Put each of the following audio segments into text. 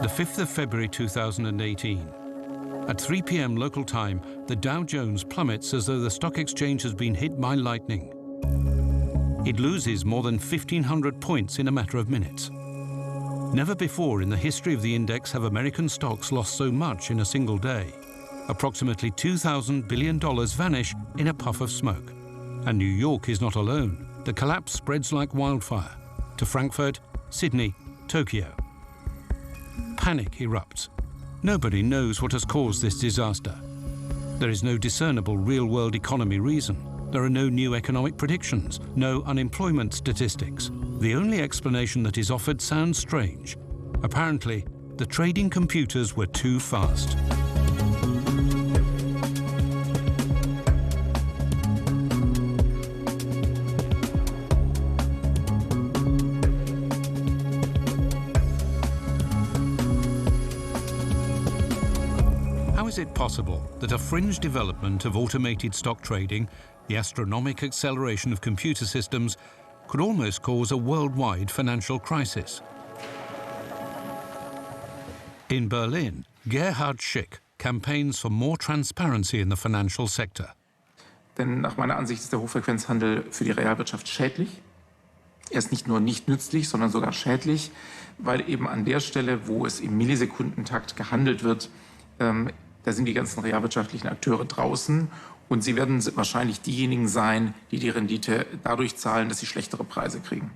The 5th of February 2018. At 3 p.m. local time, the Dow Jones plummets as though the stock exchange has been hit by lightning. It loses more than 1,500 points in a matter of minutes. Never before in the history of the index have American stocks lost so much in a single day. Approximately $2,000 billion vanish in a puff of smoke. And New York is not alone. The collapse spreads like wildfire to Frankfurt, Sydney, Tokyo. Panic erupts. Nobody knows what has caused this disaster. There is no discernible real-world economy reason. There are no new economic predictions, no unemployment statistics. The only explanation that is offered sounds strange. Apparently, the trading computers were too fast. How is it possible that a fringe development of automated stock trading, the astronomical acceleration of computer systems, could almost cause a worldwide financial crisis? In Berlin, Gerhard Schick campaigns for more transparency in the financial sector. Denn nach meiner Ansicht ist der Hochfrequenzhandel für die Realwirtschaft schädlich. Er ist nicht nur nicht nützlich, sondern sogar schädlich, weil eben an der Stelle, wo es im Millisekundentakt gehandelt wird, da sind die ganzen realwirtschaftlichen Akteure draußen und sie werden wahrscheinlich diejenigen sein, die die Rendite dadurch zahlen, dass sie schlechtere Preise kriegen.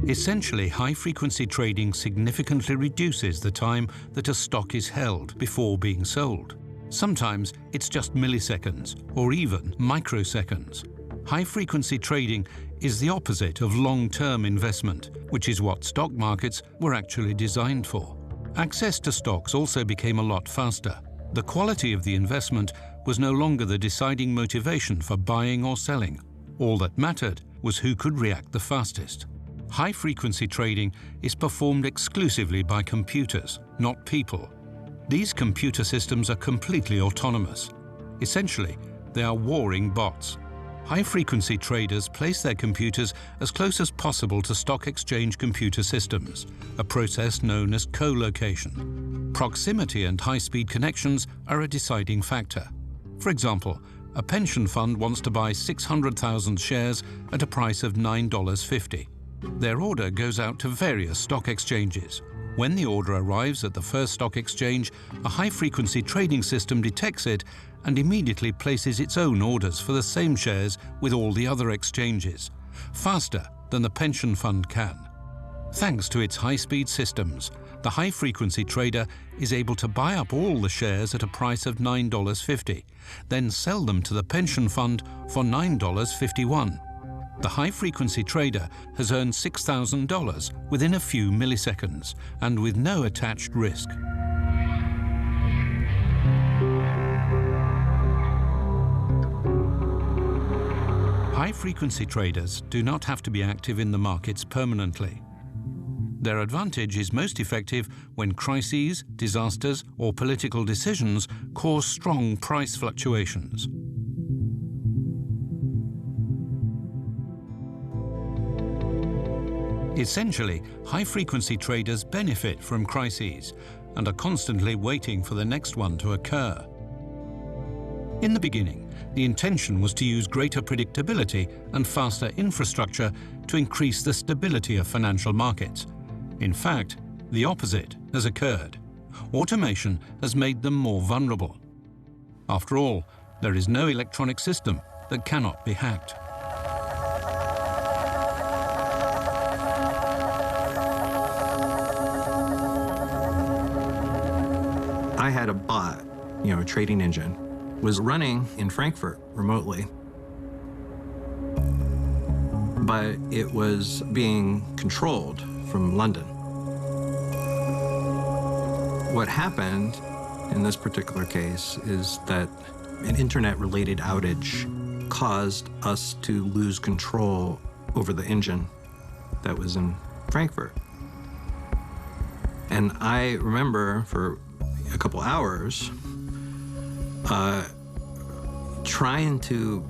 Essentially, high-frequency trading significantly reduces the time that a stock is held before being sold. Sometimes it's just milliseconds or even microseconds. High-frequency trading is the opposite of long-term investment, which is what stock markets were actually designed for. Access to stocks also became a lot faster. The quality of the investment was no longer the deciding motivation for buying or selling. All that mattered was who could react the fastest. High-frequency trading is performed exclusively by computers, not people. These computer systems are completely autonomous. Essentially, they are warring bots. High-frequency traders place their computers as close as possible to stock exchange computer systems, a process known as co-location. Proximity and high-speed connections are a deciding factor. For example, a pension fund wants to buy 600,000 shares at a price of $9.50. Their order goes out to various stock exchanges. When the order arrives at the first stock exchange, a high-frequency trading system detects it and immediately places its own orders for the same shares with all the other exchanges, faster than the pension fund can. Thanks to its high-speed systems, the high-frequency trader is able to buy up all the shares at a price of $9.50, then sell them to the pension fund for $9.51. The high-frequency trader has earned $6,000 within a few milliseconds and with no attached risk. High-frequency traders do not have to be active in the markets permanently. Their advantage is most effective when crises, disasters, or political decisions cause strong price fluctuations. Essentially, high-frequency traders benefit from crises and are constantly waiting for the next one to occur. In the beginning, the intention was to use greater predictability and faster infrastructure to increase the stability of financial markets. In fact, the opposite has occurred. Automation has made them more vulnerable. After all, there is no electronic system that cannot be hacked. I had a bot, a trading engine, was running in Frankfurt remotely, but it was being controlled from London. What happened in this particular case is that an internet-related outage caused us to lose control over the engine that was in Frankfurt. And I remember for a couple hours trying to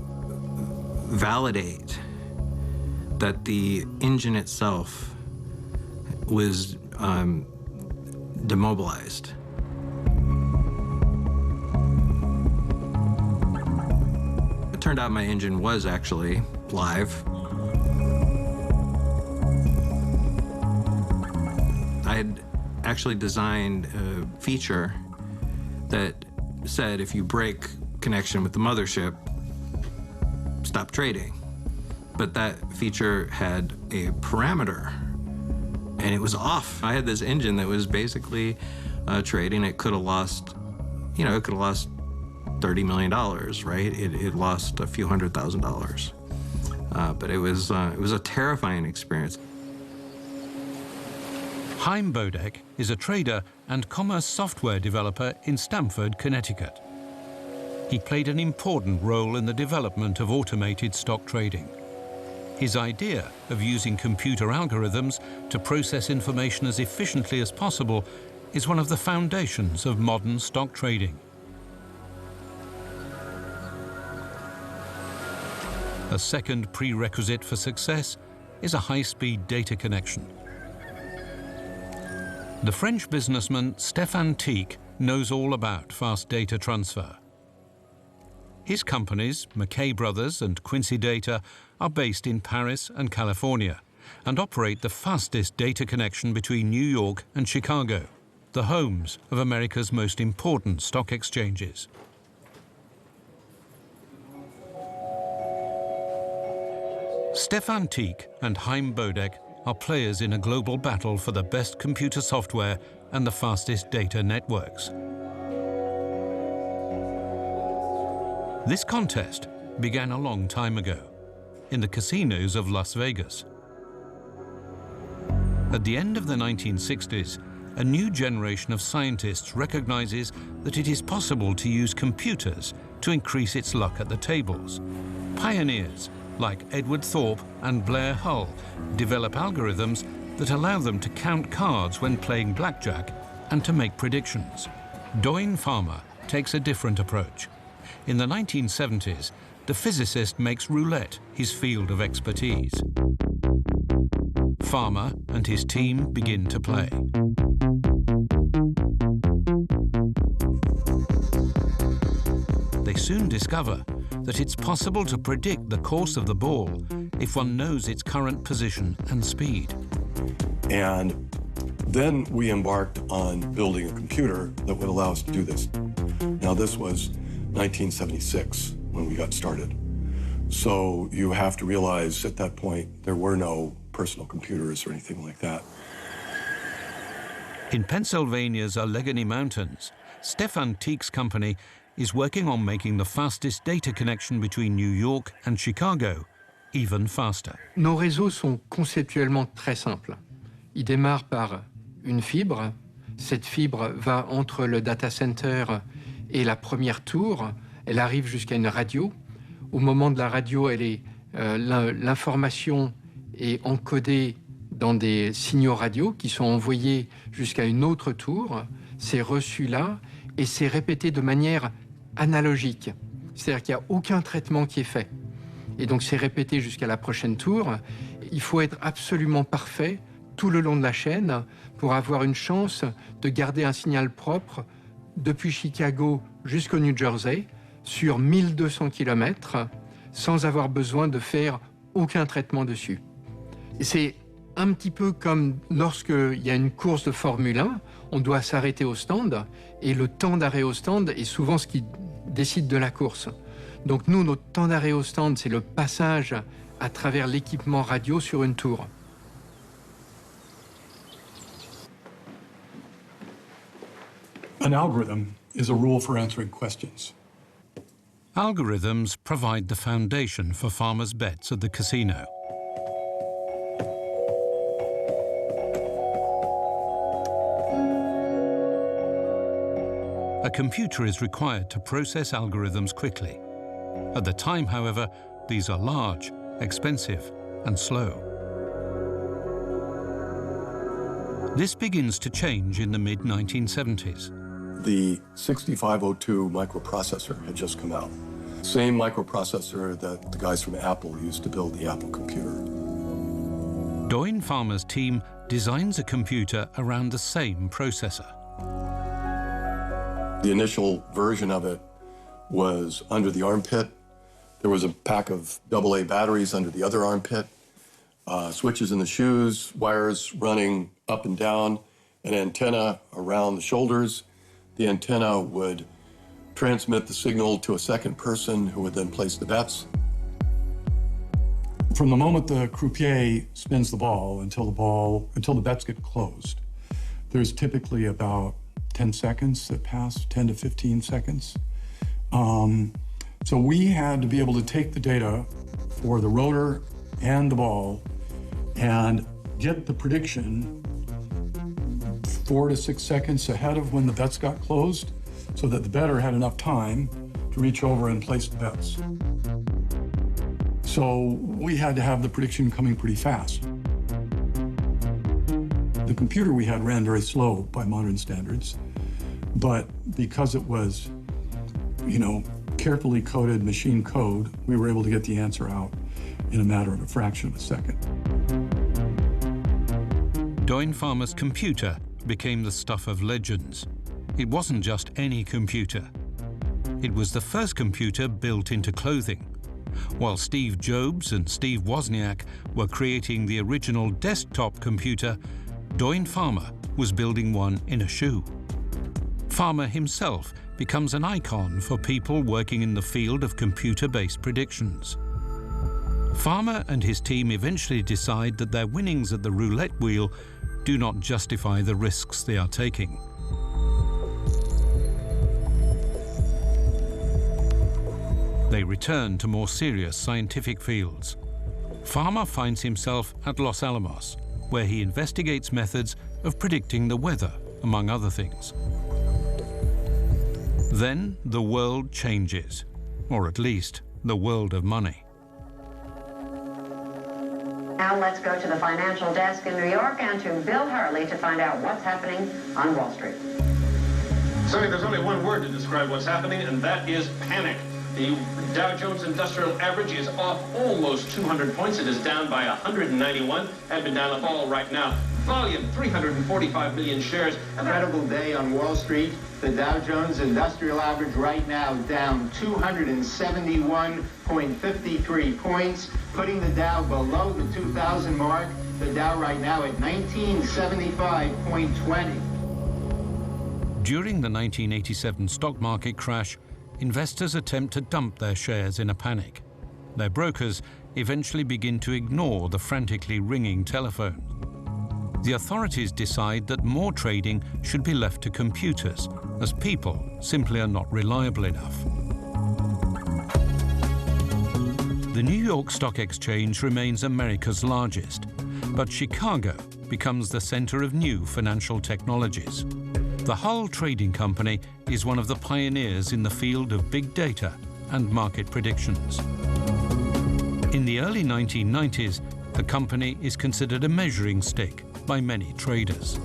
validate that the engine itself was demobilized. It turned out my engine was actually live. I had actually designed a feature that said if you break connection with the mothership, stop trading. But that feature had a parameter, and it was off. I had this engine that was basically trading. It could have lost, it could have lost $30 million, right? It lost a few $100,000. But it was a terrifying experience. Chaim Bodek is a trader and commerce software developer in Stamford, Connecticut. He played an important role in the development of automated stock trading. His idea of using computer algorithms to process information as efficiently as possible is one of the foundations of modern stock trading. A second prerequisite for success is a high-speed data connection. The French businessman Stéphane Tic knows all about fast data transfer. His companies, McKay Brothers and Quincy Data, are based in Paris and California and operate the fastest data connection between New York and Chicago, the homes of America's most important stock exchanges. Stéphane Tic and Chaim Bodek are players in a global battle for the best computer software and the fastest data networks. This contest began a long time ago, in the casinos of Las Vegas. At the end of the 1960s, a new generation of scientists recognizes that it is possible to use computers to increase its luck at the tables. Pioneers like Edward Thorpe and Blair Hull develop algorithms that allow them to count cards when playing blackjack and to make predictions. Doyne Farmer takes a different approach. In the 1970s, the physicist makes roulette his field of expertise. Farmer and his team begin to play. They soon discover that it's possible to predict the course of the ball if one knows its current position and speed. And then we embarked on building a computer that would allow us to do this. Now, this was 1976 when we got started. So you have to realize at that point there were no personal computers or anything like that. In Pennsylvania's Allegheny Mountains, Stéphane Tic's company is working on making the fastest data connection between New York and Chicago even faster. Nos réseaux sont conceptuellement très simples. Ils démarrent par une fibre. Cette fibre va entre le data center et la première tour. Elle arrive jusqu'à une radio. Au moment de la radio, l'information est encodée dans des signaux radio qui sont envoyés jusqu'à une autre tour. C'est reçu là et c'est répété de manière analogique. C'est-à-dire qu'il n'y a aucun traitement qui est fait. Et donc c'est répété jusqu'à la prochaine tour. Il faut être absolument parfait tout le long de la chaîne pour avoir une chance de garder un signal propre depuis Chicago jusqu'au New Jersey sur 1200 km sans avoir besoin de faire aucun traitement dessus. C'est un petit peu comme lorsqu'il y a une course de Formule 1, on doit s'arrêter au stand et le temps d'arrêt au stand est souvent ce qui décide de la course. Donc nous, notre temps d'arrêt au stand, c'est le passage à travers l'équipement radio sur une tour. An algorithm is a rule for answering questions. Algorithms provide the foundation for farmers' bets at the casino. A computer is required to process algorithms quickly. At the time, however, these are large, expensive, and slow. This begins to change in the mid-1970s. The 6502 microprocessor had just come out. Same microprocessor that the guys from Apple used to build the Apple computer. Doyne Farmer's team designs a computer around the same processor. The initial version of it was under the armpit. There was a pack of AA batteries under the other armpit, switches in the shoes, wires running up and down, an antenna around the shoulders. The antenna would transmit the signal to a second person who would then place the bets. From the moment the croupier spins the ball until the bets get closed, there's typically about 10 seconds that pass, 10 to 15 seconds. So we had to be able to take the data for the rotor and the ball and get the prediction 4 to 6 seconds ahead of when the bets got closed so that the bettor had enough time to reach over and place the bets. So we had to have the prediction coming pretty fast. The computer we had ran very slow by modern standards, but because it was, carefully coded machine code, we were able to get the answer out in a matter of a fraction of a second. Doyne Farmer's computer became the stuff of legends. It wasn't just any computer. It was the first computer built into clothing. While Steve Jobs and Steve Wozniak were creating the original desktop computer, Doyne Farmer was building one in a shoe. Farmer himself becomes an icon for people working in the field of computer-based predictions. Farmer and his team eventually decide that their winnings at the roulette wheel do not justify the risks they are taking. They return to more serious scientific fields. Farmer finds himself at Los Alamos, where he investigates methods of predicting the weather, among other things. Then the world changes, or at least the world of money. Now let's go to the financial desk in New York and to Bill Hurley to find out what's happening on Wall Street. Sonny, there's only one word to describe what's happening, and that is panic. The Dow Jones Industrial Average is off almost 200 points. It is down by 191, had been down a fall right now. Volume, 345 million shares. Incredible day on Wall Street. The Dow Jones Industrial Average right now down 271.53 points, putting the Dow below the 2,000 mark. The Dow right now at 1975.20. During the 1987 stock market crash, investors attempt to dump their shares in a panic. Their brokers eventually begin to ignore the frantically ringing telephone. The authorities decide that more trading should be left to computers, as people simply are not reliable enough. The New York Stock Exchange remains America's largest, but Chicago becomes the center of new financial technologies. The Hull Trading Company is one of the pioneers in the field of big data and market predictions. In the early 1990s, the company is considered a measuring stick by many traders.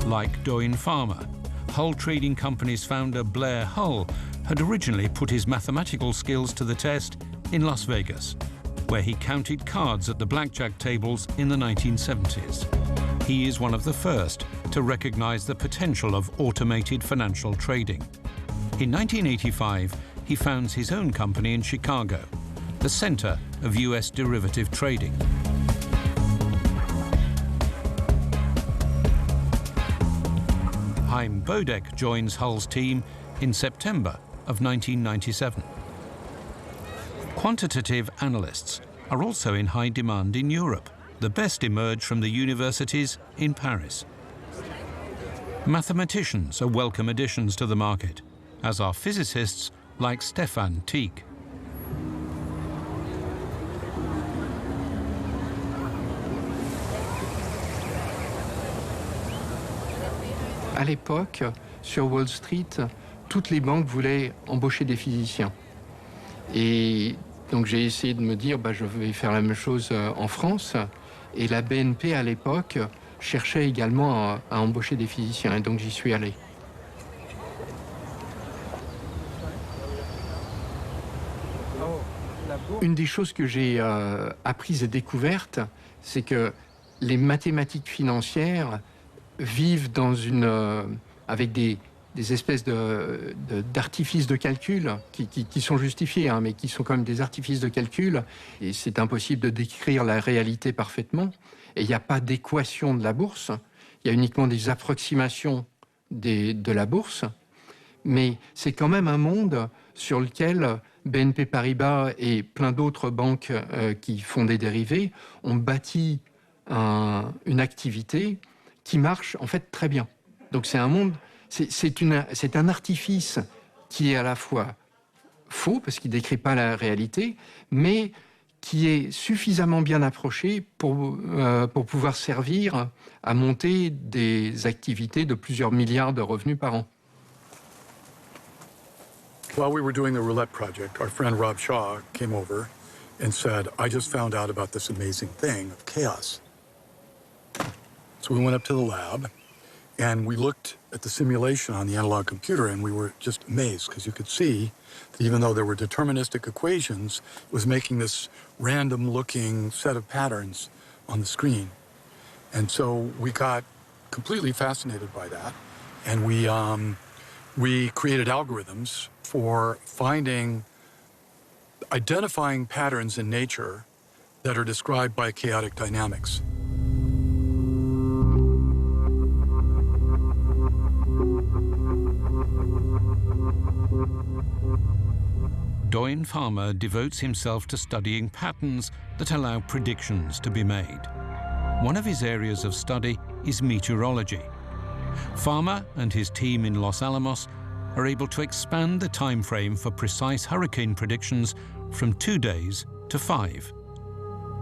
Like Doyne Farmer, Hull Trading Company's founder Blair Hull had originally put his mathematical skills to the test in Las Vegas, where he counted cards at the blackjack tables in the 1970s. He is one of the first to recognize the potential of automated financial trading. In 1985, he founds his own company in Chicago, the center of US derivative trading. Chaim Bodek joins Hull's team in September of 1997. Quantitative analysts are also in high demand in Europe. The best emerge from the universities in Paris. Mathematicians are welcome additions to the market, as are physicists like Stefan Tieck. À l'époque, sur Wall Street, toutes les banques voulaient embaucher des physiciens. Et donc j'ai essayé de me dire, je vais faire la même chose en France. Et la BNP, à l'époque, cherchait également à embaucher des physiciens. Et donc j'y suis allé. Une des choses que j'ai apprises et découvertes, c'est que les mathématiques financières vivent dans avec des espèces d'artifices de calcul qui sont justifiés, hein, mais qui sont quand même des artifices de calcul. Et c'est impossible de décrire la réalité parfaitement. Et il n'y a pas d'équation de la bourse. Il y a uniquement des approximations de la bourse. Mais c'est quand même un monde sur lequel BNP Paribas et plein d'autres banques qui font des dérivés ont bâti une activité qui marche en fait très bien. Donc c'est un monde, c'est un artifice qui est à la fois faux, parce qu'il ne décrit pas la réalité, mais qui est suffisamment bien approché pour pouvoir servir à monter des activités de plusieurs milliards de revenus par an. While we were doing the roulette project, our friend Rob Shaw came over and said, I just found out about this amazing thing of chaos. So we went up to the lab and we looked at the simulation on the analog computer and we were just amazed because you could see that even though there were deterministic equations, it was making this random looking set of patterns on the screen. And so we got completely fascinated by that, and we created algorithms for identifying patterns in nature that are described by chaotic dynamics. Doyen Farmer devotes himself to studying patterns that allow predictions to be made. One of his areas of study is meteorology. Farmer and his team in Los Alamos are able to expand the time frame for precise hurricane predictions from 2 days to 5.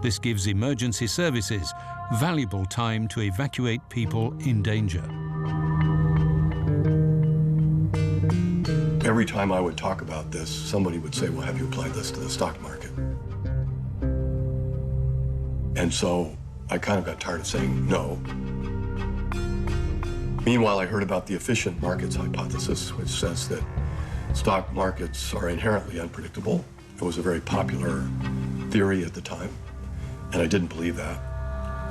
This gives emergency services valuable time to evacuate people in danger. Every time I would talk about this, somebody would say, well, have you applied this to the stock market? And so I kind of got tired of saying no. Meanwhile, I heard about the efficient markets hypothesis, which says that stock markets are inherently unpredictable. It was a very popular theory at the time, and I didn't believe that.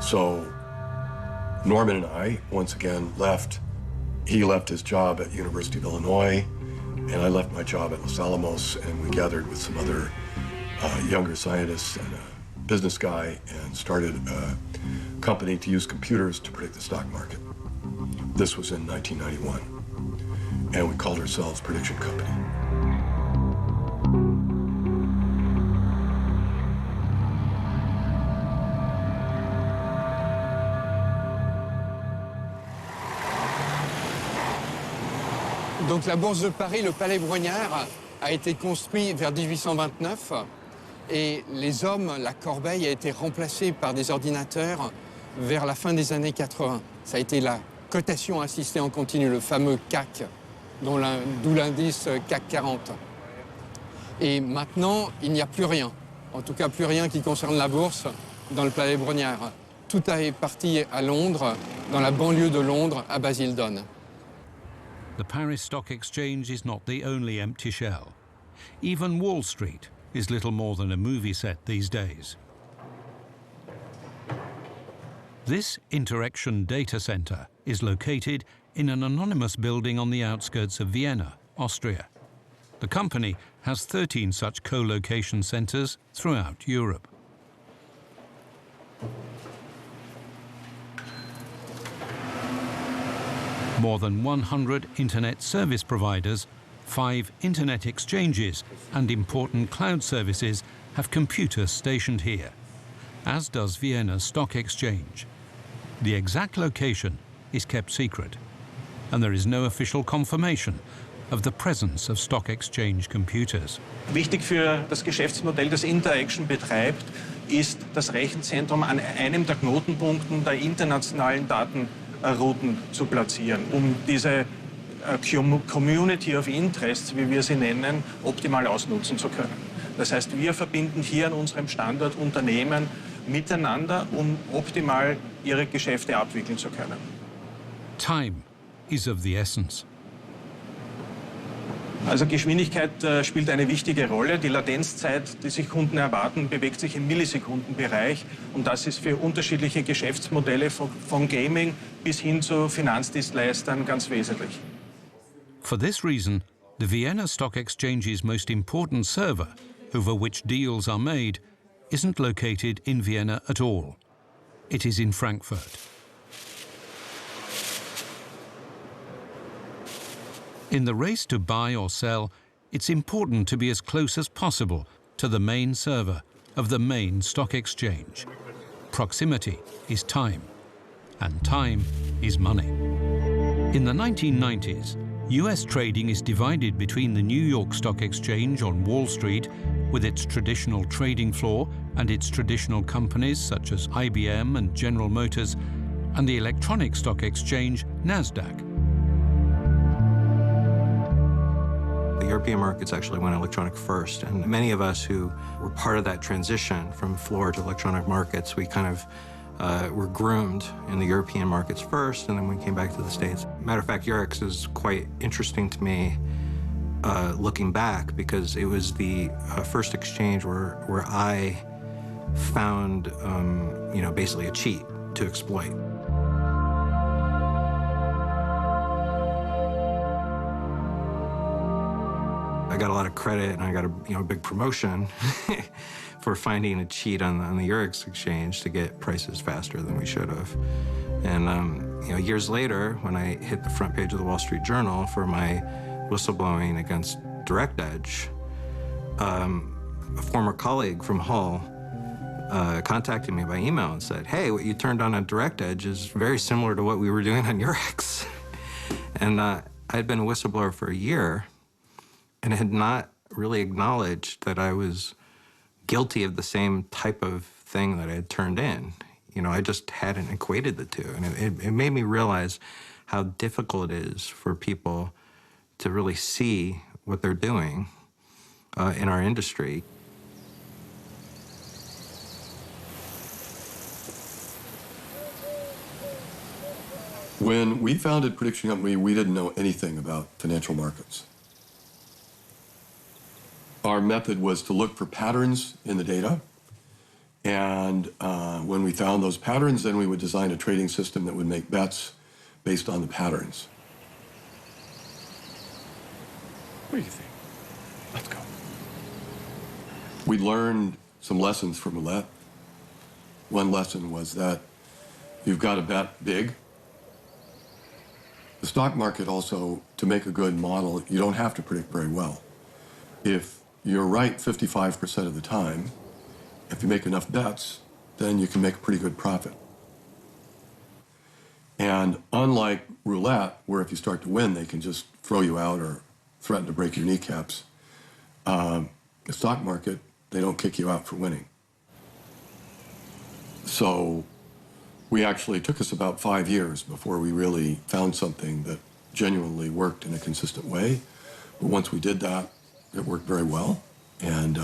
So Norman and I, once again, left. He left his job at University of Illinois, and I left my job at Los Alamos, and we gathered with some other younger scientists and a business guy and started a company to use computers to predict the stock market. This was in 1991, and we called ourselves Prediction Company. Donc la Bourse de Paris, le Palais Brognard, a été construit vers 1829 et les hommes, la corbeille, a été remplacée par des ordinateurs vers la fin des années 80. Ça a été la cotation assistée en continu, le fameux CAC, d'où l'indice CAC 40. Et maintenant, il n'y a plus rien, en tout cas plus rien qui concerne la bourse dans le Palais Brognard. Tout est parti à Londres, dans la banlieue de Londres, à Basildon. The Paris Stock Exchange is not the only empty shell. Even Wall Street is little more than a movie set these days. This Interaction Data Center is located in an anonymous building on the outskirts of Vienna, Austria. The company has 13 such co-location centers throughout Europe. More than 100 internet service providers, 5 internet exchanges and important cloud services have computers stationed here, as does Vienna's stock exchange. The exact location is kept secret, and there is no official confirmation of the presence of stock exchange computers. Wichtig für das Geschäftsmodell, das Interaction betreibt, ist das Rechenzentrum an einem der Knotenpunkten der internationalen Datenrouten zu platzieren, um diese Community of Interests, wie wir sie nennen, optimal ausnutzen zu können. Das heißt, wir verbinden hier an unserem Standort Unternehmen miteinander, um optimal ihre Geschäfte abwickeln zu können. Time is of the essence. Also Geschwindigkeit spielt eine wichtige Rolle. Die Latenzzeit, die sich Kunden erwarten, bewegt sich im Millisekundenbereich. Und das ist für unterschiedliche Geschäftsmodelle von Gaming bis hin zu Finanzdienstleistern ganz wesentlich. For this reason, the Vienna Stock Exchange's most important server, over which deals are made, isn't located in Vienna at all. It is in Frankfurt. In the race to buy or sell, it's important to be as close as possible to the main server of the main stock exchange. Proximity is time, and time is money. In the 1990s, US trading is divided between the New York Stock Exchange on Wall Street, with its traditional trading floor and its traditional companies such as IBM and General Motors, and the electronic stock exchange, NASDAQ. The European markets actually went electronic first, and many of us who were part of that transition from floor to electronic markets, we kind of were groomed in the European markets first, and then we came back to the States. Matter of fact, Eurex is quite interesting to me looking back, because it was the first exchange where I found, you know, basically a cheat to exploit. I got a lot of credit, and I got a big promotion for finding a cheat on the Eurex exchange to get prices faster than we should have. And years later, when I hit the front page of the Wall Street Journal for my whistleblowing against Direct Edge, a former colleague from Hull contacted me by email and said, "Hey, what you turned on Direct Edge is very similar to what we were doing on Eurex." And I had been a whistleblower for a year, and had not really acknowledged that I was guilty of the same type of thing that I had turned in. You know, I just hadn't equated the two. And it made me realize how difficult it is for people to really see what they're doing in our industry. When we founded Prediction Company, we didn't know anything about financial markets. Our method was to look for patterns in the data, and when we found those patterns, then we would design a trading system that would make bets based on the patterns. What do you think? Let's go. We learned some lessons from roulette. One lesson was that you've got to bet big. The stock market also, to make a good model, you don't have to predict very well. If you're right 55% of the time, if you make enough bets, then you can make a pretty good profit. And unlike roulette, where if you start to win, they can just throw you out or threaten to break your kneecaps, the stock market, they don't kick you out for winning. So we actually took us about 5 years before we really found something that genuinely worked in a consistent way. But once we did that, it worked very well. And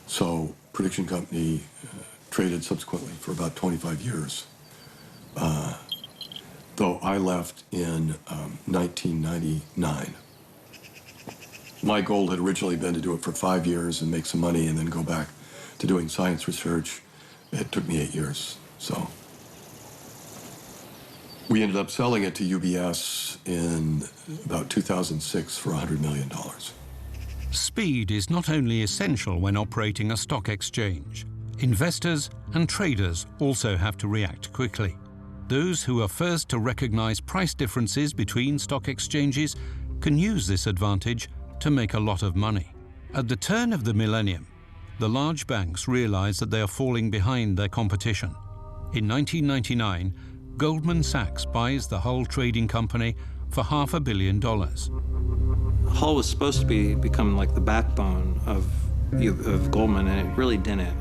so Prediction Company traded subsequently for about 25 years. Though I left in 1999. My goal had originally been to do it for 5 years and make some money and then go back to doing science research. It took me 8 years, so. We ended up selling it to UBS in about 2006 for $100 million. Speed is not only essential when operating a stock exchange. Investors and traders also have to react quickly. Those who are first to recognize price differences between stock exchanges can use this advantage to make a lot of money. At the turn of the millennium, the large banks realize that they are falling behind their competition. In 1999, Goldman Sachs buys the Hull Trading Company for $500 million. Hull was supposed to become like the backbone of Goldman, and it really didn't.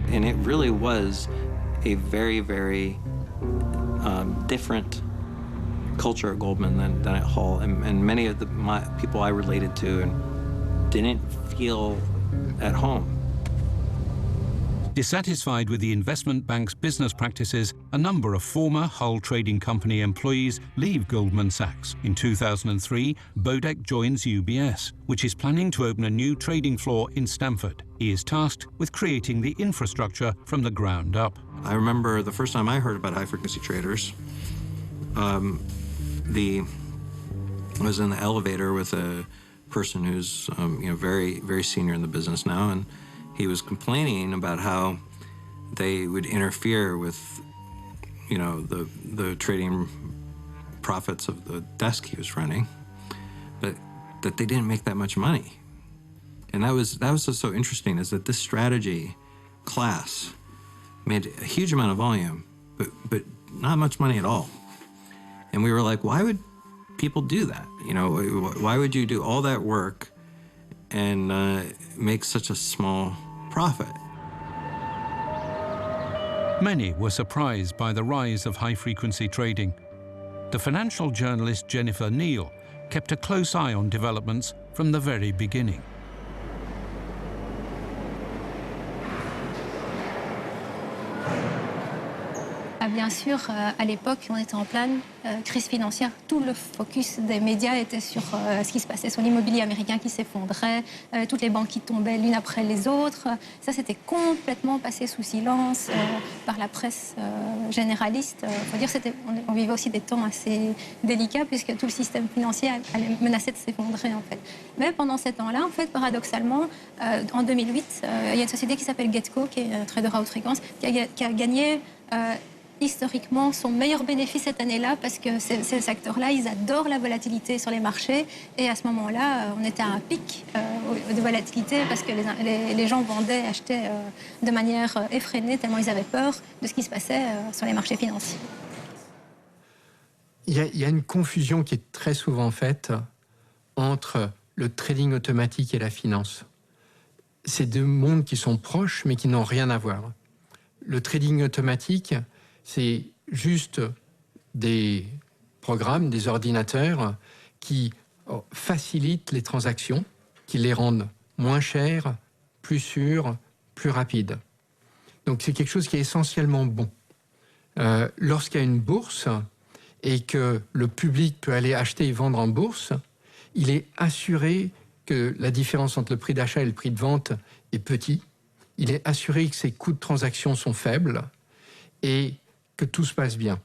And it really was a very, very different culture at Goldman than at Hull. And many of the people I related to didn't feel at home. Dissatisfied with the investment bank's business practices, a number of former Hull Trading Company employees leave Goldman Sachs. In 2003, Bodek joins UBS, which is planning to open a new trading floor in Stamford. He is tasked with creating the infrastructure from the ground up. I remember the first time I heard about high-frequency traders, I was in the elevator with a person who's very, very senior in the business now, and he was complaining about how they would interfere with, the trading profits of the desk he was running, but that they didn't make that much money. And that was what's so interesting, is that this strategy class made a huge amount of volume, but not much money at all. And we were like, why would people do that? Why would you do all that work and make such a small profit? Many were surprised by the rise of high-frequency trading. The financial journalist Jennifer Neal kept a close eye on developments from the very beginning. Bien sûr, à l'époque, on était en pleine crise financière. Tout le focus des médias était sur ce qui se passait, sur l'immobilier américain qui s'effondrait, toutes les banques qui tombaient l'une après les autres. Ça, c'était complètement passé sous silence par la presse généraliste. Faut dire, on vivait aussi des temps assez délicats, puisque tout le système financier menaçait de s'effondrer, en fait. Mais pendant ces temps-là, en fait, paradoxalement, en 2008, il y a une société qui s'appelle Getco, qui est un trader à haute fréquence, qui a gagné historiquement son meilleur bénéfice cette année-là, parce que ces secteurs-là, ils adorent la volatilité sur les marchés, et à ce moment-là, on était à un pic de volatilité, parce que les gens vendaient, achetaient de manière effrénée, tellement ils avaient peur de ce qui se passait sur les marchés financiers. Il y a une confusion qui est très souvent faite entre le trading automatique et la finance. C'est deux mondes qui sont proches, mais qui n'ont rien à voir. Le trading automatique, c'est juste des programmes, des ordinateurs qui facilitent les transactions, qui les rendent moins chères, plus sûres, plus rapides. Donc c'est quelque chose qui est essentiellement bon. Lorsqu'il y a une bourse et que le public peut aller acheter et vendre en bourse, il est assuré que la différence entre le prix d'achat et le prix de vente est petit. Il est assuré que ses coûts de transaction sont faibles et que tout se passe bien.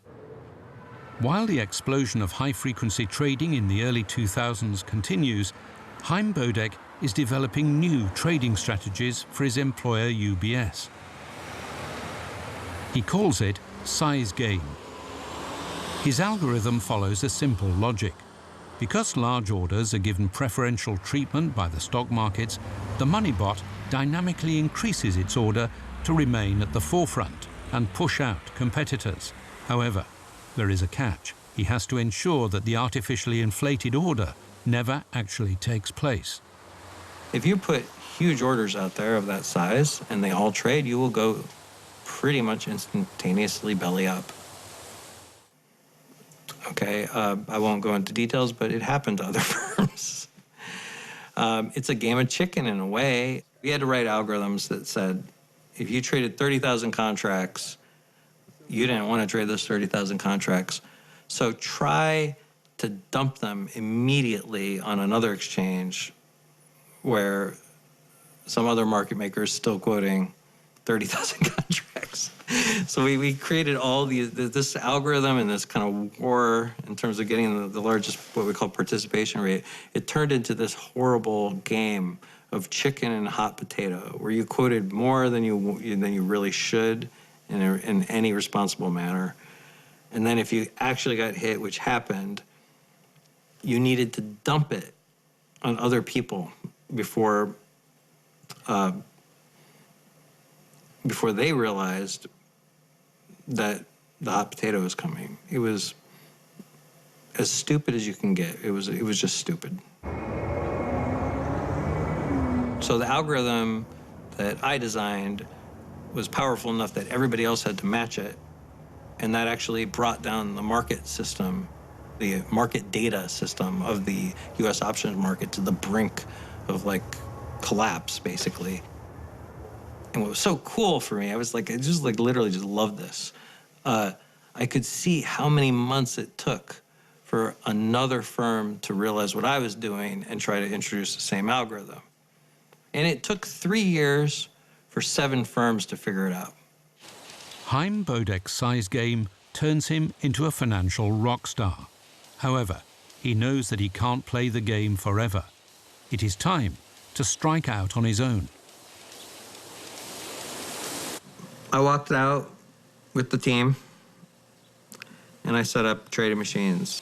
While the explosion of high-frequency trading in the early 2000s continues, Chaim Bodek is developing new trading strategies for his employer UBS. He calls it size game. His algorithm follows a simple logic. Because large orders are given preferential treatment by the stock markets, the money bot dynamically increases its order to remain at the forefront and push out competitors. However, there is a catch. He has to ensure that the artificially inflated order never actually takes place. If you put huge orders out there of that size and they all trade, you will go pretty much instantaneously belly up. Okay, I won't go into details, but it happened to other firms. It's a game of chicken in a way. We had to write algorithms that said, if you traded 30,000 contracts, you didn't want to trade those 30,000 contracts. So try to dump them immediately on another exchange where some other market maker is still quoting 30,000 contracts. So we created all this algorithm and this kind of war in terms of getting the largest, what we call participation rate. It turned into this horrible game of chicken and hot potato, where you quoted more than you really should in any responsible manner. And then if you actually got hit, which happened, you needed to dump it on other people before they realized that the hot potato was coming. It was as stupid as you can get. It was just stupid. So the algorithm that I designed was powerful enough that everybody else had to match it. And that actually brought down the market system, the market data system of the US options market to the brink of collapse, basically. And what was so cool for me, I just literally just loved this. I could see how many months it took for another firm to realize what I was doing and try to introduce the same algorithm. And it took 3 years for 7 firms to figure it out. Chaim Bodek's size game turns him into a financial rock star. However, he knows that he can't play the game forever. It is time to strike out on his own. I walked out with the team and I set up trading machines.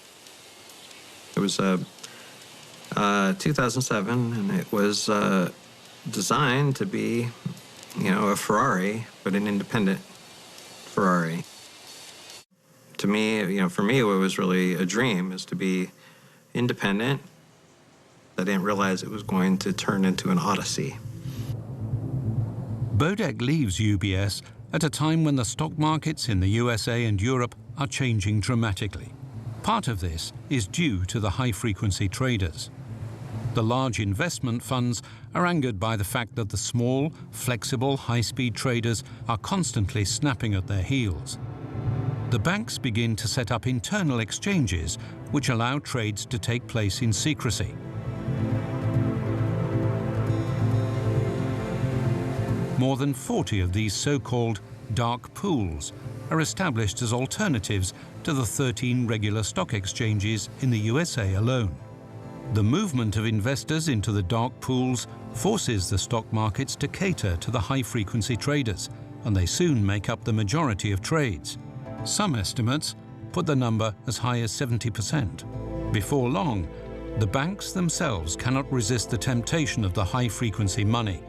It was 2007, and it was designed to be, a Ferrari, but an independent Ferrari. To me, for me, it was really a dream, is to be independent. I didn't realize it was going to turn into an odyssey. Bodek leaves UBS at a time when the stock markets in the USA and Europe are changing dramatically. Part of this is due to the high-frequency traders. The large investment funds are angered by the fact that the small, flexible, high-speed traders are constantly snapping at their heels. The banks begin to set up internal exchanges which allow trades to take place in secrecy. More than 40 of these so-called dark pools are established as alternatives to the 13 regular stock exchanges in the USA alone. The movement of investors into the dark pools forces the stock markets to cater to the high-frequency traders, and they soon make up the majority of trades. Some estimates put the number as high as 70%. Before long, the banks themselves cannot resist the temptation of the high-frequency money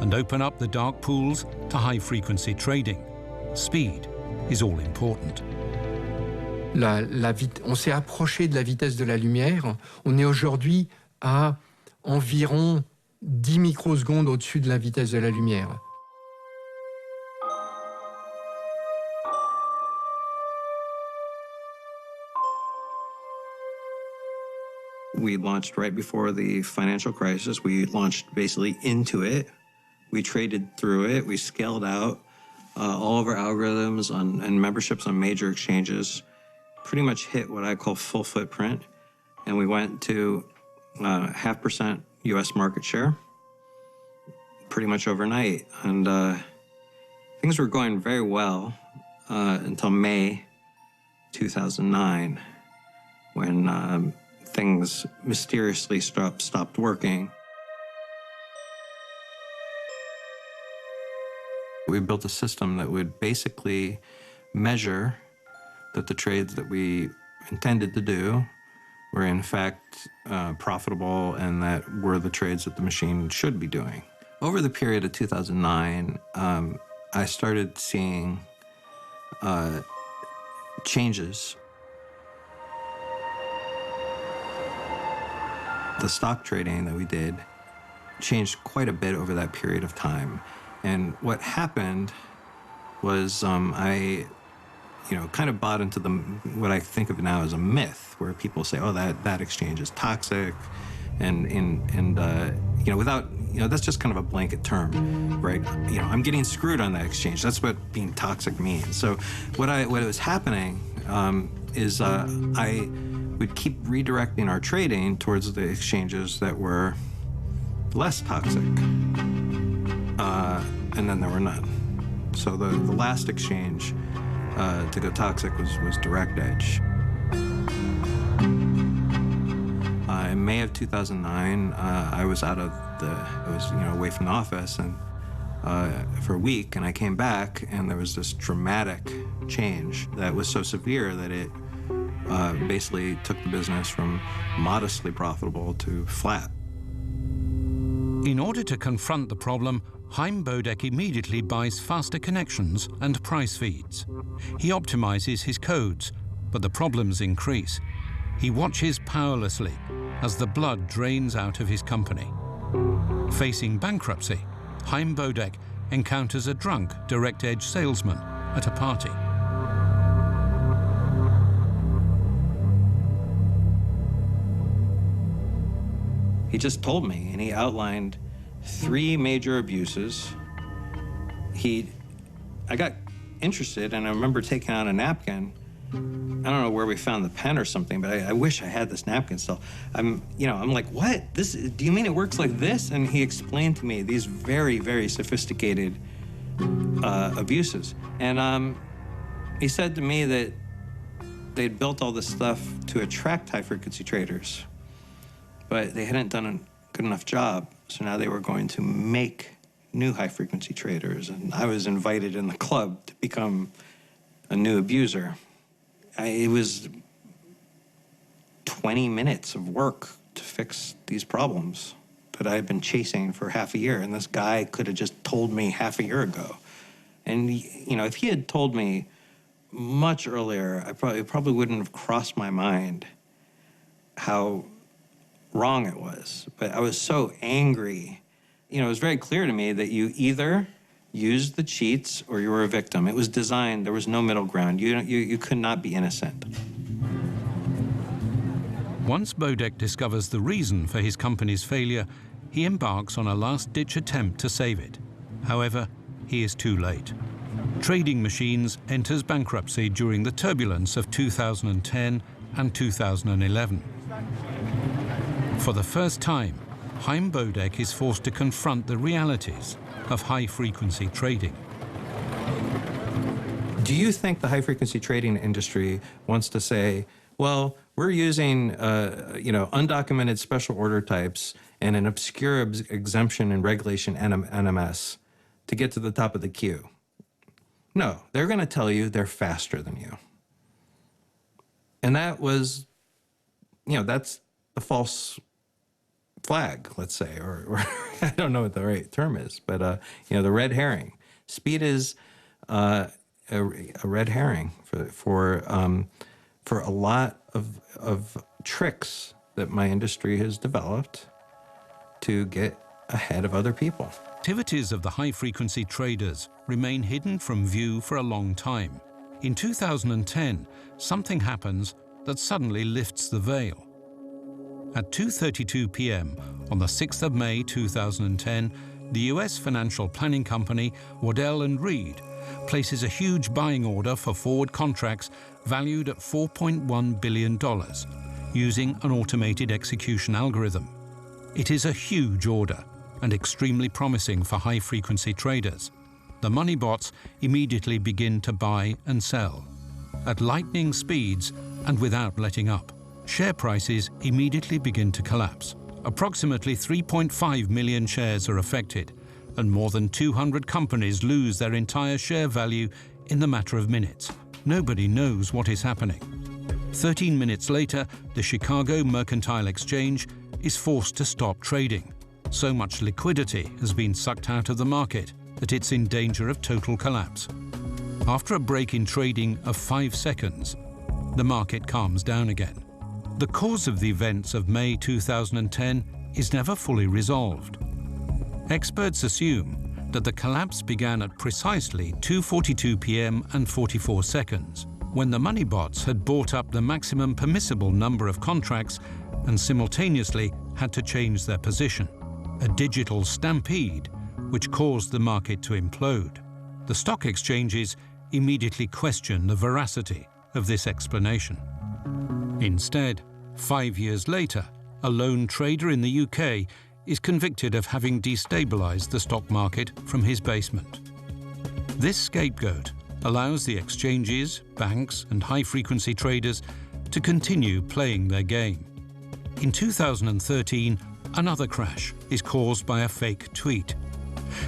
and open up the dark pools to high-frequency trading. Speed is all important. On s'est approché de la vitesse de la lumière. On est aujourd'hui à environ 10 microsecondes au-dessus de la vitesse de la lumière. We launched right before the financial crisis. We launched basically into it. We traded through it. We scaled out all of our algorithms and memberships on major exchanges. Pretty much hit what I call full footprint. And we went to 0.5% US market share pretty much overnight. And things were going very well until May 2009, when things mysteriously stopped working. We built a system that would basically measure that the trades that we intended to do were in fact profitable and that were the trades that the machine should be doing. Over the period of 2009, I started seeing changes. The stock trading that we did changed quite a bit over that period of time. And what happened was I kind of bought into what I think of now as a myth, where people say, oh, that exchange is toxic, and without, that's just kind of a blanket term, right? I'm getting screwed on that exchange. That's what being toxic means. So what was happening is I would keep redirecting our trading towards the exchanges that were less toxic, and then there were none. So the last exchange to go toxic was Direct Edge. In May of 2009, I was away from the office and for a week, and I came back, and there was this dramatic change that was so severe that it basically took the business from modestly profitable to flat. In order to confront the problem, Chaim Bodek immediately buys faster connections and price feeds. He optimizes his codes, but the problems increase. He watches powerlessly as the blood drains out of his company. Facing bankruptcy, Chaim Bodek encounters a drunk Direct Edge salesman at a party. He just told me, and he outlined 3 major abuses I got interested, and I remember taking out a napkin. I don't know where we found the pen or something, but I wish I had this napkin still. I'm like, what? Do you mean it works like this? And he explained to me these very, very sophisticated abuses. And he said to me that they'd built all this stuff to attract high-frequency traders, but they hadn't done a good enough job, so now they were going to make new high-frequency traders, and I was invited in the club to become a new abuser. It was 20 minutes of work to fix these problems that I had been chasing for half a year, and this guy could have just told me half a year ago. And if he had told me much earlier, it probably wouldn't have crossed my mind how wrong it was. But I was so angry. It was very clear to me that you either used the cheats or you were a victim. It was designed, there was no middle ground. You could not be innocent. Once Bodek discovers the reason for his company's failure, he embarks on a last-ditch attempt to save it. However, he is too late. Trading Machines enters bankruptcy during the turbulence of 2010 and 2011. For the first time, Chaim Bodek is forced to confront the realities of high-frequency trading. Do you think the high-frequency trading industry wants to say, well, we're using undocumented special order types and an obscure exemption in regulation NMS to get to the top of the queue? No, they're going to tell you they're faster than you. And that was, that's the false flag, let's say, or I don't know what the right term is, but the red herring. Speed is a red herring for a lot of tricks that my industry has developed to get ahead of other people. Activities of the high-frequency traders remain hidden from view for a long time. In 2010, something happens that suddenly lifts the veil. At 2:32 p.m. on the 6th of May 2010, the US financial planning company Waddell & Reed places a huge buying order for forward contracts valued at $4.1 billion, using an automated execution algorithm. It is a huge order and extremely promising for high-frequency traders. The money bots immediately begin to buy and sell at lightning speeds and without letting up. Share prices immediately begin to collapse. Approximately 3.5 million shares are affected, and more than 200 companies lose their entire share value in the matter of minutes. Nobody knows what is happening. 13 minutes later, the Chicago Mercantile Exchange is forced to stop trading. So much liquidity has been sucked out of the market that it's in danger of total collapse. After a break in trading of 5 seconds, the market calms down again. The cause of the events of May 2010 is never fully resolved. Experts assume that the collapse began at precisely 2:42 p.m. and 44 seconds, when the money bots had bought up the maximum permissible number of contracts and simultaneously had to change their position. A digital stampede which caused the market to implode. The stock exchanges immediately questioned the veracity of this explanation. Instead, 5 years later, a lone trader in the UK is convicted of having destabilized the stock market from his basement. This scapegoat allows the exchanges, banks, and high-frequency traders to continue playing their game. In 2013, another crash is caused by a fake tweet.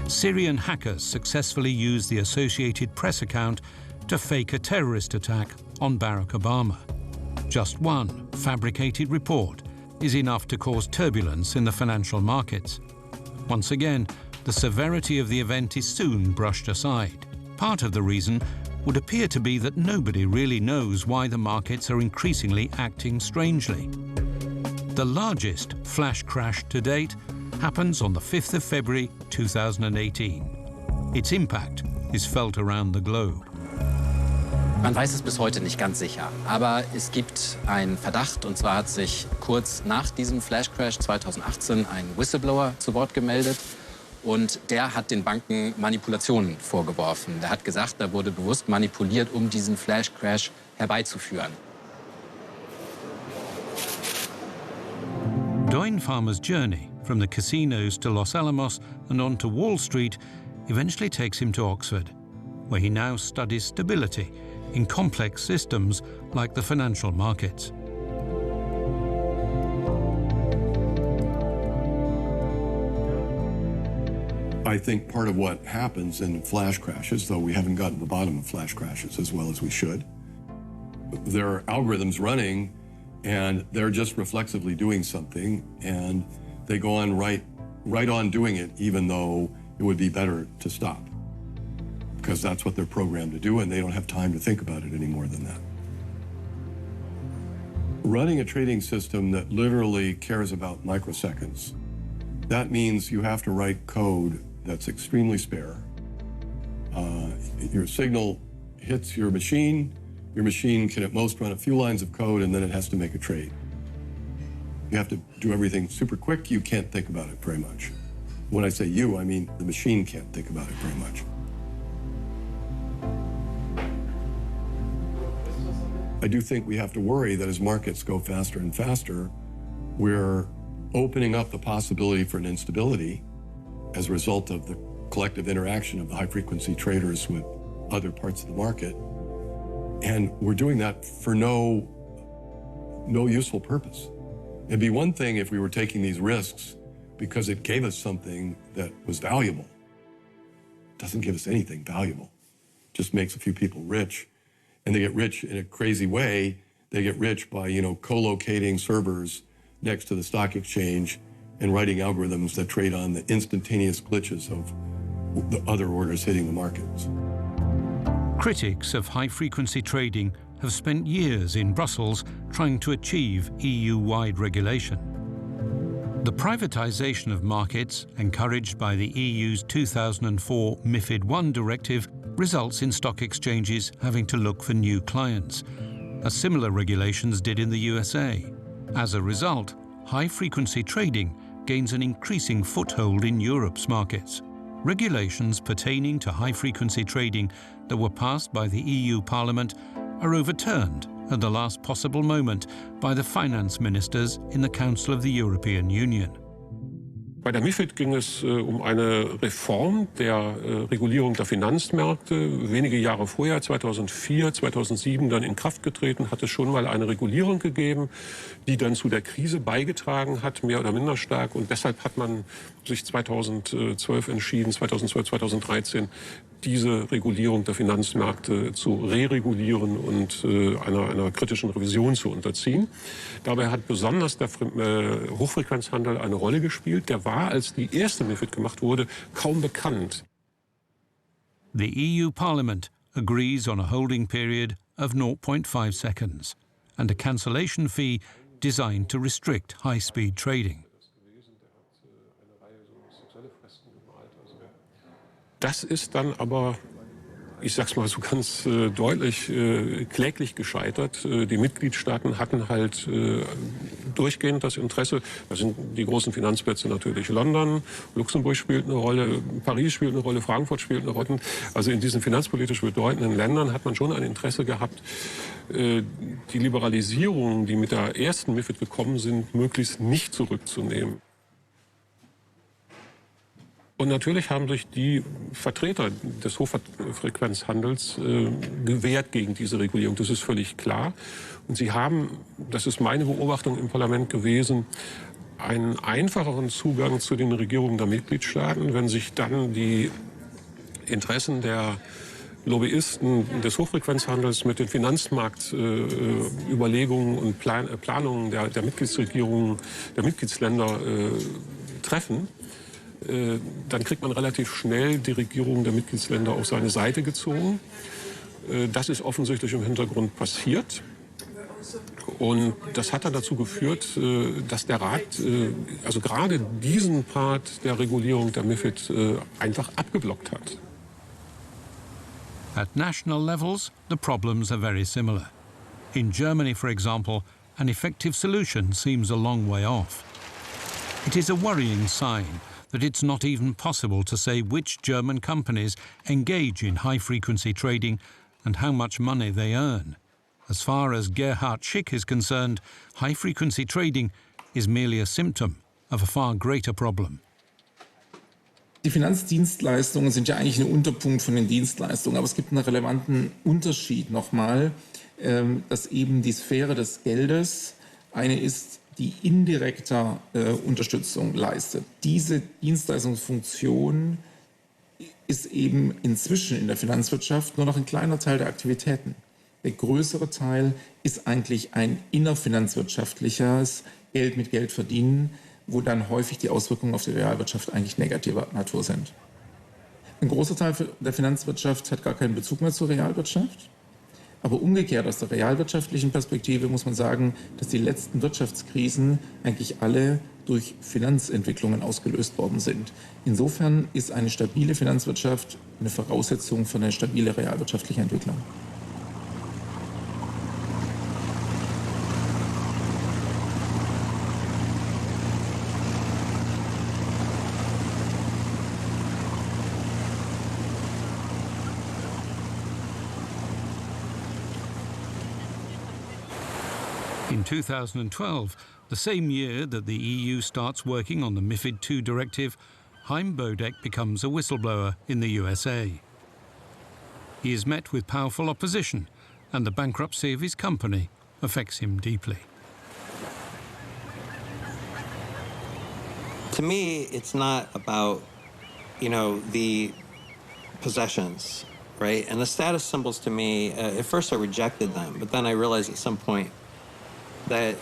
Syrian hackers successfully used the Associated Press account to fake a terrorist attack on Barack Obama. Just one fabricated report is enough to cause turbulence in the financial markets. Once again, the severity of the event is soon brushed aside. Part of the reason would appear to be that nobody really knows why the markets are increasingly acting strangely. The largest flash crash to date happens on the 5th of February 2018. Its impact is felt around the globe. Man weiß es bis heute nicht ganz sicher, aber es gibt einen Verdacht, und zwar hat sich kurz nach diesem Flash-Crash 2018 ein Whistleblower zu Wort gemeldet Und der hat den Banken Manipulationen vorgeworfen. Der hat gesagt, da wurde bewusst manipuliert, um diesen Flash-Crash herbeizuführen. Doyne Farmer's journey from the casinos to Los Alamos and on to Wall Street eventually takes him to Oxford, where he now studies stability in complex systems like the financial markets. I think part of what happens in flash crashes, though we haven't gotten to the bottom of flash crashes as well as we should, there are algorithms running and they're just reflexively doing something and they go on right on doing it, even though it would be better to stop, because that's what they're programmed to do and they don't have time to think about it any more than that. Running a trading system that literally cares about microseconds, that means you have to write code that's extremely spare. Your signal hits your machine can at most run a few lines of code and then it has to make a trade. You have to do everything super quick, you can't think about it very much. When I say you, I mean the machine can't think about it very much. I do think we have to worry that as markets go faster and faster, we're opening up the possibility for an instability as a result of the collective interaction of the high-frequency traders with other parts of the market. And we're doing that for no useful purpose. It'd be one thing if we were taking these risks because it gave us something that was valuable. It doesn't give us anything valuable. It just makes a few people rich. And they get rich in a crazy way. They get rich by, co-locating servers next to the stock exchange and writing algorithms that trade on the instantaneous glitches of the other orders hitting the markets. Critics of high-frequency trading have spent years in Brussels trying to achieve EU-wide regulation. The privatization of markets, encouraged by the EU's 2004 MiFID I directive, results in stock exchanges having to look for new clients, as similar regulations did in the USA. As a result, high-frequency trading gains an increasing foothold in Europe's markets. Regulations pertaining to high-frequency trading that were passed by the EU Parliament are overturned at the last possible moment by the finance ministers in the Council of the European Union. Bei der MiFID ging es um eine Reform der Regulierung der Finanzmärkte. Wenige Jahre vorher, 2004, 2007, dann in Kraft getreten, hat es schon mal eine Regulierung gegeben, die dann zu der Krise beigetragen hat, mehr oder minder stark. Und deshalb hat man sich 2012 entschieden, 2012, 2013, diese Regulierung der Finanzmärkte zu re-regulieren und einer kritischen Revision zu unterziehen. Dabei hat besonders der Hochfrequenzhandel eine Rolle gespielt. Der war, als die erste MiFID gemacht wurde, kaum bekannt. The EU Parliament agrees on a holding period of 0.5 seconds and a cancellation fee designed to restrict high-speed trading. Das ist dann aber, ich sag's mal so ganz deutlich, kläglich gescheitert. Die Mitgliedstaaten hatten halt durchgehend das Interesse. Da sind die großen Finanzplätze natürlich London, Luxemburg spielt eine Rolle, Paris spielt eine Rolle, Frankfurt spielt eine Rolle. Also in diesen finanzpolitisch bedeutenden Ländern hat man schon ein Interesse gehabt, die Liberalisierungen, die mit der ersten MiFID gekommen sind, möglichst nicht zurückzunehmen. Und natürlich haben sich die Vertreter des Hochfrequenzhandels gewehrt gegen diese Regulierung. Das ist völlig klar. Und sie haben, das ist meine Beobachtung im Parlament gewesen, einen einfacheren Zugang zu den Regierungen der Mitgliedstaaten, wenn sich dann die Interessen der Lobbyisten des Hochfrequenzhandels mit den Finanzmarktüberlegungen und Planungen der Mitgliedsregierungen, der Mitgliedsländer treffen. Dann kriegt man relativ schnell die Regierung der Mitgliedsländer auf seine Seite gezogen. Das ist offensichtlich im Hintergrund passiert. Und das hat dann dazu geführt, dass der Rat also gerade diesen Part der Regulierung der MiFID einfach abgeblockt hat. At national levels, the problems are very similar. In Germany, for example, an effective solution seems a long way off. It is a worrying sign that it's not even possible to say which German companies engage in high-frequency trading and how much money they earn. As far as Gerhard Schick is concerned, high-frequency trading is merely a symptom of a far greater problem. Die Finanzdienstleistungen sind ja eigentlich ein Unterpunkt von den Dienstleistungen, aber es gibt einen relevanten Unterschied nochmal, dass eben die Sphäre des Geldes eine ist, die indirekter Unterstützung leistet. Diese Dienstleistungsfunktion ist eben inzwischen in der Finanzwirtschaft nur noch ein kleiner Teil der Aktivitäten. Der größere Teil ist eigentlich ein innerfinanzwirtschaftliches Geld mit Geld verdienen, wo dann häufig die Auswirkungen auf die Realwirtschaft eigentlich negativer Natur sind. Ein großer Teil der Finanzwirtschaft hat gar keinen Bezug mehr zur Realwirtschaft. Aber umgekehrt aus der realwirtschaftlichen Perspektive muss man sagen, dass die letzten Wirtschaftskrisen eigentlich alle durch Finanzentwicklungen ausgelöst worden sind. Insofern ist eine stabile Finanzwirtschaft eine Voraussetzung für eine stabile realwirtschaftliche Entwicklung. In 2012, the same year that the EU starts working on the MiFID II directive, Chaim Bodek becomes a whistleblower in the USA. He is met with powerful opposition, and the bankruptcy of his company affects him deeply. To me, it's not about, the possessions, right? And the status symbols to me, at first I rejected them, but then I realized at some point that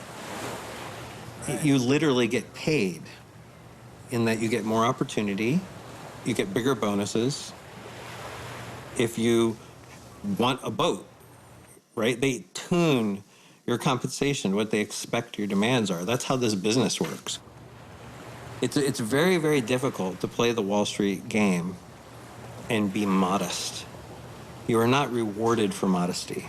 you literally get paid in that you get more opportunity, you get bigger bonuses. If you want a boat, right? They tune your compensation, what they expect your demands are. That's how this business works. It's very, very difficult to play the Wall Street game and be modest. You are not rewarded for modesty.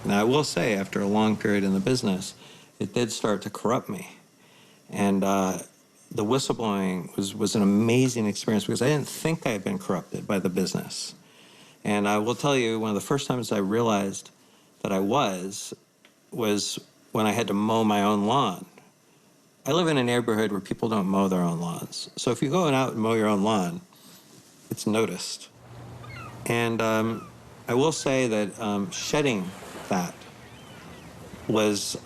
Now, I will say, after a long period in the business, it did start to corrupt me. And the whistleblowing was an amazing experience because I didn't think I had been corrupted by the business. And I will tell you, one of the first times I realized that I was when I had to mow my own lawn. I live in a neighborhood where people don't mow their own lawns. So if you go out and mow your own lawn, it's noticed. And I will say that shedding that was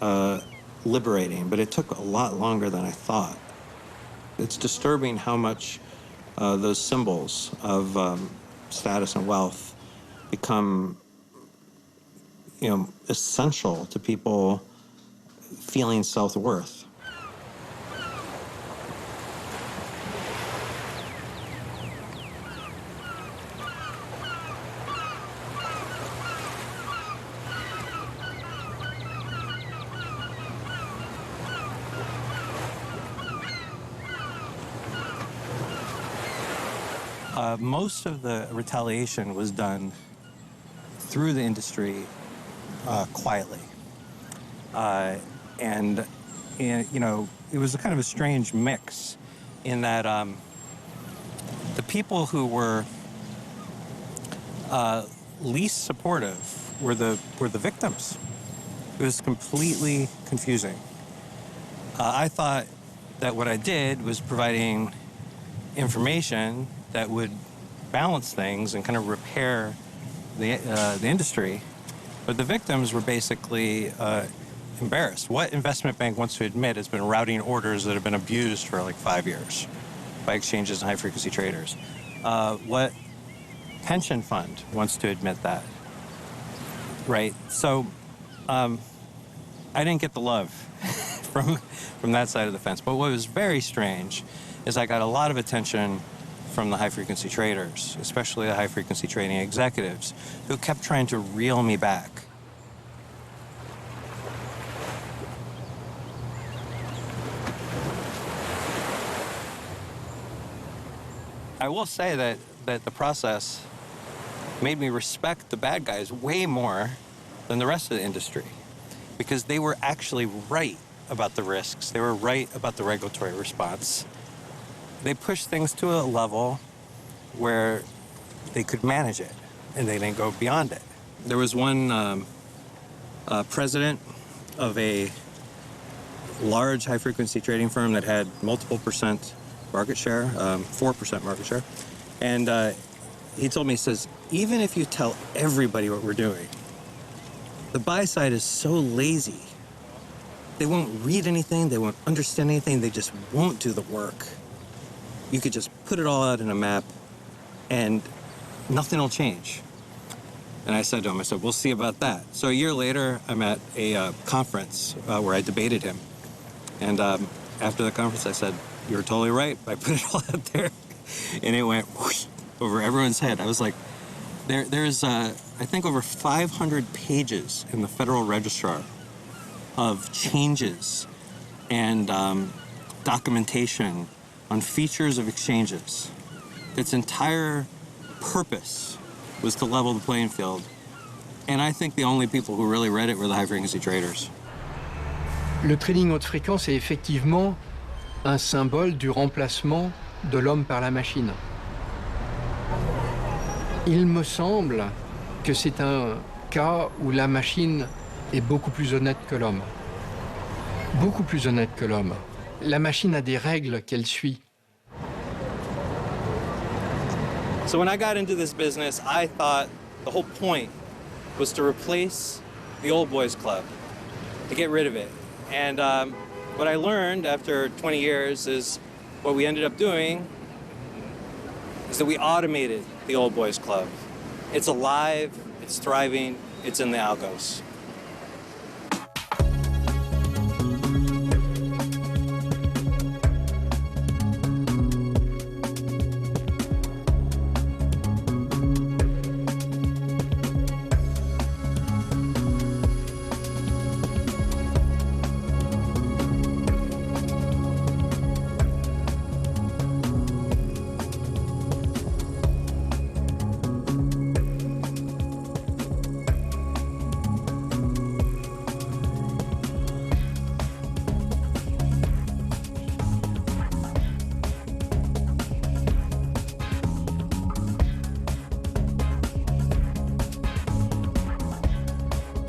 liberating, but it took a lot longer than I thought. It's disturbing how much those symbols of status and wealth become, essential to people feeling self-worth. Most of the retaliation was done through the industry quietly. And, it was a kind of a strange mix in that the people who were least supportive were the victims. It was completely confusing. I thought that what I did was providing information that would balance things and kind of repair the industry. But the victims were basically embarrassed. What investment bank wants to admit has been routing orders that have been abused for like 5 years by exchanges and high-frequency traders? What pension fund wants to admit that? Right? So I didn't get the love from that side of the fence. But what was very strange is I got a lot of attention from the high-frequency traders, especially the high-frequency trading executives, who kept trying to reel me back. I will say that the process made me respect the bad guys way more than the rest of the industry, because they were actually right about the risks. They were right about the regulatory response. they pushed things to a level where they could manage it, and they didn't go beyond it. There was one president of a large high-frequency trading firm that had multiple percent market share, 4% market share, and he told me, he says, even if you tell everybody what we're doing, the buy side is so lazy. They won't read anything, they won't understand anything, they just won't do the work. You could just put it all out in a map and nothing will change. And I said to him, I said, we'll see about that. So a year later, I'm at a conference where I debated him. And after the conference, I said, you were totally right. I put it all out there, and it went whoosh over everyone's head. I was like, there's, I think, over 500 pages in the Federal Register of changes and documentation on features of exchanges. Its entire purpose was to level the playing field. And I think the only people who really read it were the high-frequency traders. Le trading haute fréquence est effectivement un symbole du remplacement de l'homme par la machine. Il me semble que c'est un cas où la machine est beaucoup plus honnête que l'homme. Beaucoup plus honnête que l'homme. La machine a des règles qu'elle suit. So when I got into this business, I thought the whole point was to replace the old boys club, to get rid of it. And what I learned after 20 years is what we ended up doing is that we automated the old boys club. It's alive, it's thriving, it's in the algos.